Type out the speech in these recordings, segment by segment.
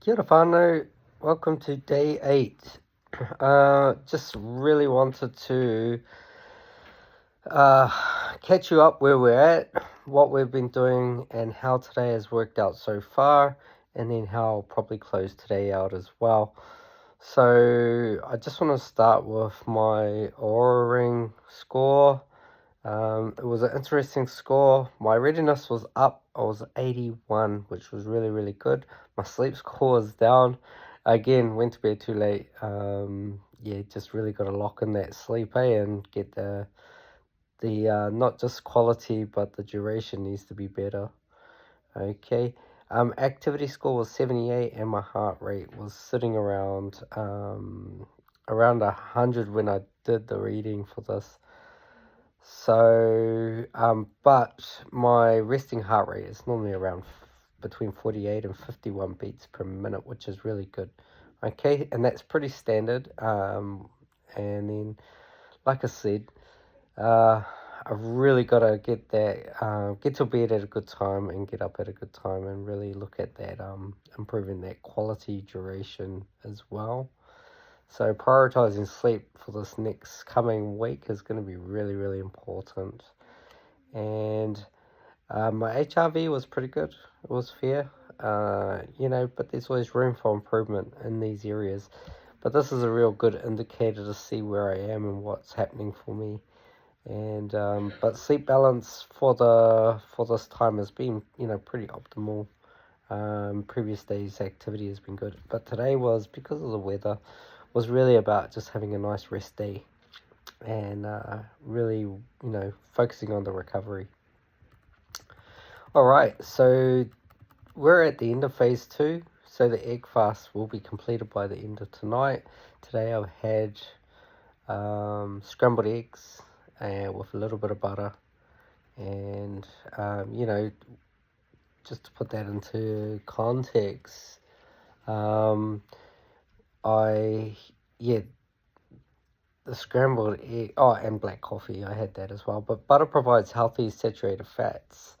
Kia ora whānau, welcome to day 8. Just really wanted to catch you up where we're at, what we've been doing, and how today has worked out so far, and then how I'll probably close today out as well. So I just want to start with my Aura Ring score. It was an interesting score. My readiness was up. I was 81, which was really, really good. My sleep score was down. Again, went to bed too late. Yeah, just really got to lock in that sleep, and get the not just quality, but the duration needs to be better. Okay. Activity score was 78, and my heart rate was sitting around 100 when I did the reading for this. So, but my resting heart rate is normally around between 48 and 51 beats per minute, which is really good. Okay, and that's pretty standard. And then, like I said, I've really got to get that, get to bed at a good time and get up at a good time, and really look at that, improving that quality duration as well. So prioritizing sleep for this next coming week is going to be really, really important. And my HRV was pretty good. It was fair, but there's always room for improvement in these areas. But this is a real good indicator to see where I am and what's happening for me. And but sleep balance for this time has been pretty optimal. Previous days' activity has been good, but today was, because of the weather, was really about just having a nice rest day, and really, focusing on the recovery. All right, so we're at the end of phase 2, so the egg fast will be completed by the end of tonight. Today I've had scrambled eggs with a little bit of butter, and just to put that into context, the scrambled egg, and black coffee, I had that as well. But butter provides healthy saturated fats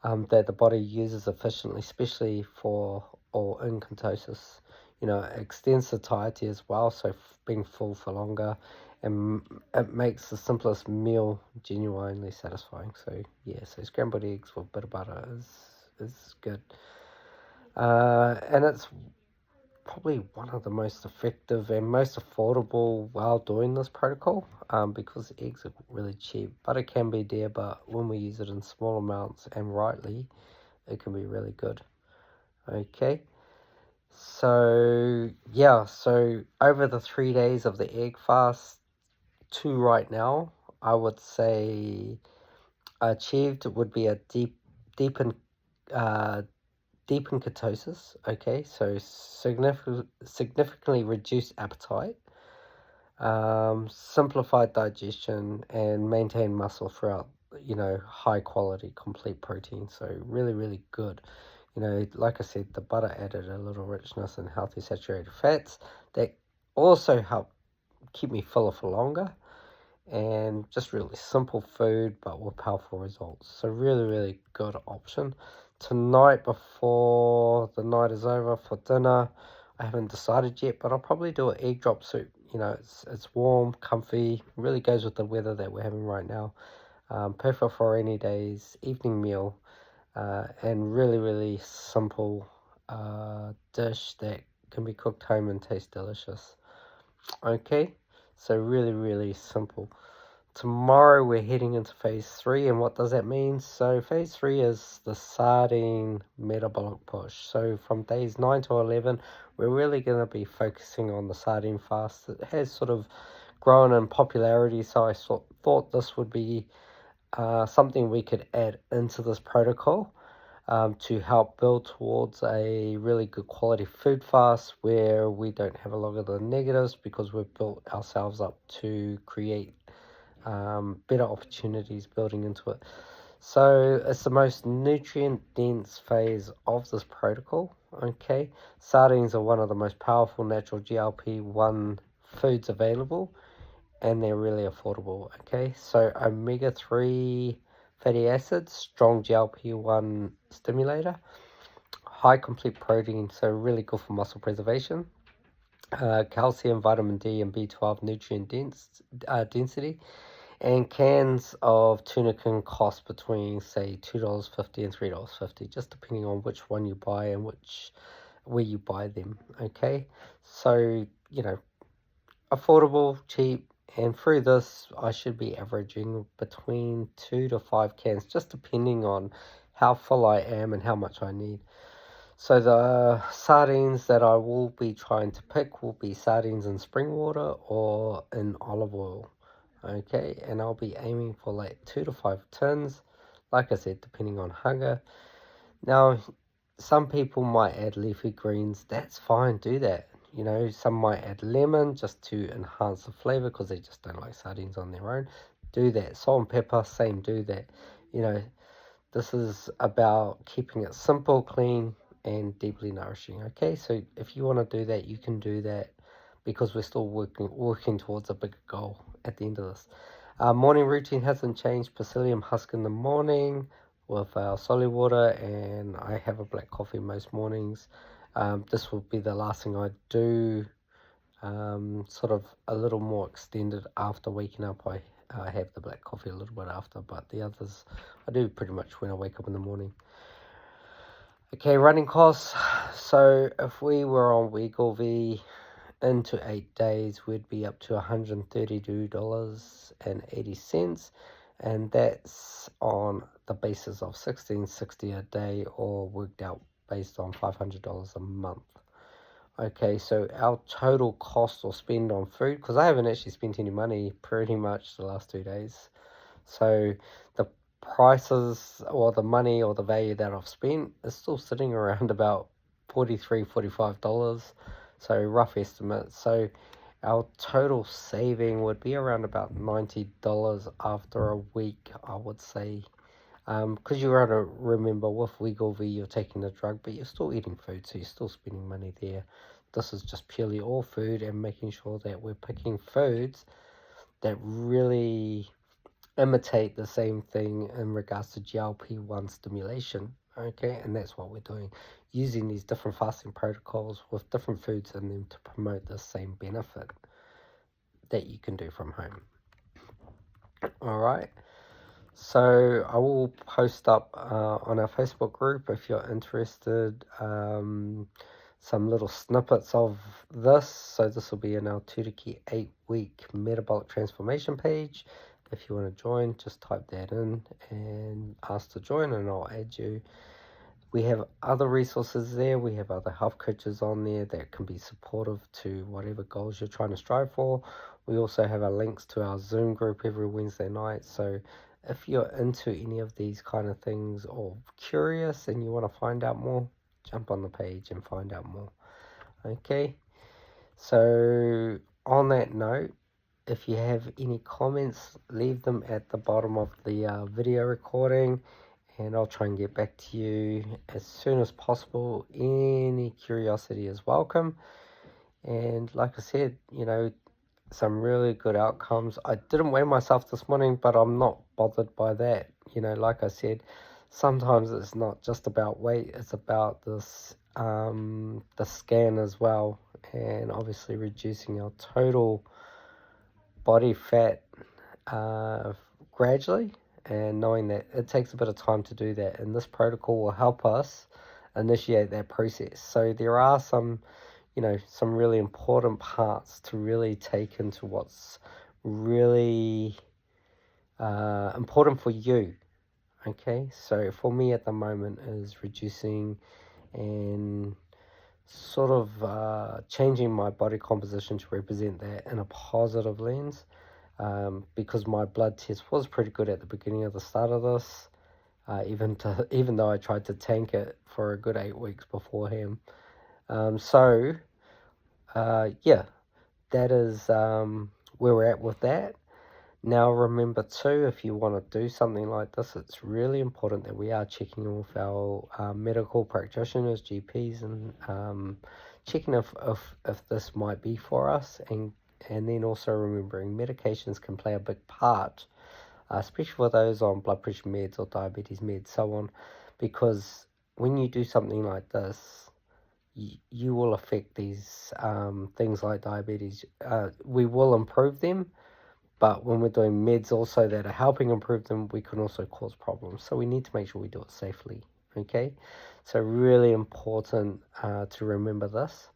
that the body uses efficiently, especially for or in ketosis. It extends satiety as well, so being full for longer, and it makes the simplest meal genuinely satisfying. So scrambled eggs with a bit of butter is good. And it's probably one of the most effective and most affordable while doing this protocol, because eggs are really cheap. Butter can be dear, but when we use it in small amounts and rightly, it can be really good. Okay, so over the 3 days of the egg fast to right now, I would say achieved would be a deepened ketosis. Okay, so significantly reduced appetite, simplified digestion, and maintain muscle throughout, high quality complete protein. So really, really good. Like I said, the butter added a little richness and healthy saturated fats that also help keep me fuller for longer, and just really simple food but with powerful results. So really, really good option. Tonight, before the night is over, for dinner, I haven't decided yet, but I'll probably do an egg drop soup. It's warm, comfy, really goes with the weather that we're having right now. Perfect for rainy days, evening meal, and really, really simple dish that can be cooked home and taste delicious. Okay, so really, really simple. Tomorrow we're heading into phase 3, and what does that mean? So phase 3 is the sardine metabolic push. So from days 9 to 11, we're really going to be focusing on the sardine fast. It has sort of grown in popularity, so I thought this would be something we could add into this protocol, to help build towards a really good quality food fast where we don't have a lot of the negatives, because we've built ourselves up to create better opportunities building into it. So it's the most nutrient dense phase of this protocol. Okay, sardines are one of the most powerful natural GLP-1 foods available, and they're really affordable. Okay, so omega-3 fatty acids, strong GLP-1 stimulator, high complete protein, so really good for muscle preservation. Calcium, vitamin D, and B12 nutrient density. And cans of tuna can cost between, say, $2.50 and $3.50, just depending on which one you buy and where you buy them. Okay, so affordable, cheap, and through this, I should be averaging between 2 to 5 cans, just depending on how full I am and how much I need. So the sardines that I will be trying to pick will be sardines in spring water or in olive oil. Okay, and I'll be aiming for like 2 to 5 tins, like I said, depending on hunger. Now, some people might add leafy greens. That's fine, do that. Some might add lemon just to enhance the flavor because they just don't like sardines on their own. Do that. Salt and pepper, same, do that. This is about keeping it simple, clean, and deeply nourishing. Okay, so if you want to do that, you can do that because we're still working towards a bigger goal at the end of this. Morning routine hasn't changed. Psyllium husk in the morning with solid water, and I have a black coffee most mornings. This will be the last thing I do. Sort of a little more extended after waking up. I have the black coffee a little bit after, but the others I do pretty much when I wake up in the morning. Okay, running costs. So if we were on Wegovy into 8 days, we'd be up to $132.80, and that's on the basis of $16.60 a day, or worked out based on $500 a month. Okay, so our total cost or spend on food, because I haven't actually spent any money pretty much the last 2 days. So the prices or the money or the value that I've spent is still sitting around about $43, $45. So rough estimate. So our total saving would be around about $90 after a week, I would say. Because you got to remember, with Wegovy, you're taking the drug, but you're still eating food, so you're still spending money there. This is just purely all food, and making sure that we're picking foods that really imitate the same thing in regards to GLP-1 stimulation. Okay, and that's what we're doing, using these different fasting protocols with different foods in them to promote the same benefit that you can do from home. All right. So I will post up on our Facebook group, if you're interested, some little snippets of this. So this will be in our Turuki 8-week metabolic transformation page. If you want to join, just type that in and ask to join, and I'll add you. We have other resources there. We have other health coaches on there that can be supportive to whatever goals you're trying to strive for. We also have our links to our Zoom group every Wednesday night. So if you're into any of these kind of things or curious and you want to find out more, jump on the page and find out more. Okay, so on that note, if you have any comments, leave them at the bottom of the video recording, and I'll try and get back to you as soon as possible. Any curiosity is welcome. And like I said, some really good outcomes. I didn't weigh myself this morning, but I'm not bothered by that. Like I said, sometimes it's not just about weight, it's about this the scan as well, and obviously reducing our total body fat gradually, and knowing that it takes a bit of time to do that, and this protocol will help us initiate that process. So there are some really important parts to really take into what's really important for you. Okay, so for me at the moment is reducing and sort of changing my body composition to represent that in a positive lens, because my blood test was pretty good at the beginning of the start of this, even though I tried to tank it for a good 8 weeks beforehand. Yeah, that is where we're at with that. Now remember too, if you want to do something like this, it's really important that we are checking with our medical practitioners, GPs, and checking if this might be for us, and then also remembering medications can play a big part, especially for those on blood pressure meds or diabetes meds, so on, because when you do something like this, you will affect these things like diabetes. We will improve them, but when we're doing meds also that are helping improve them, we can also cause problems. So we need to make sure we do it safely. Okay, so really important to remember this,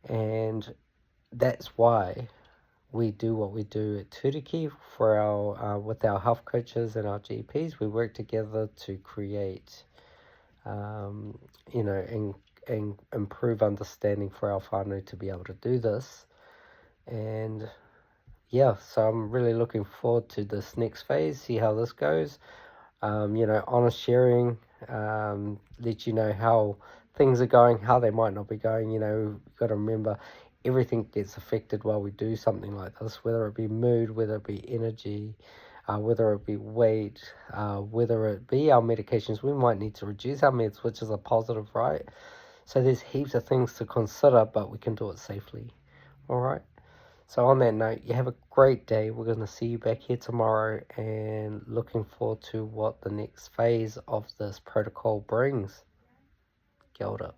and that's why we do what we do at Turuki for our with our health coaches and our GPs. We work together to create, um, and improve understanding for our whānau to be able to do this. And yeah, so I'm really looking forward to this next phase, see how this goes. Honest sharing, let you know how things are going, how they might not be going. We've got to remember everything gets affected while we do something like this, whether it be mood, whether it be energy, whether it be weight, whether it be our medications. We might need to reduce our meds, which is a positive, right? So there's heaps of things to consider, but we can do it safely. All right. So on that note, you have a great day. We're going to see you back here tomorrow, and looking forward to what the next phase of this protocol brings. Kia ora.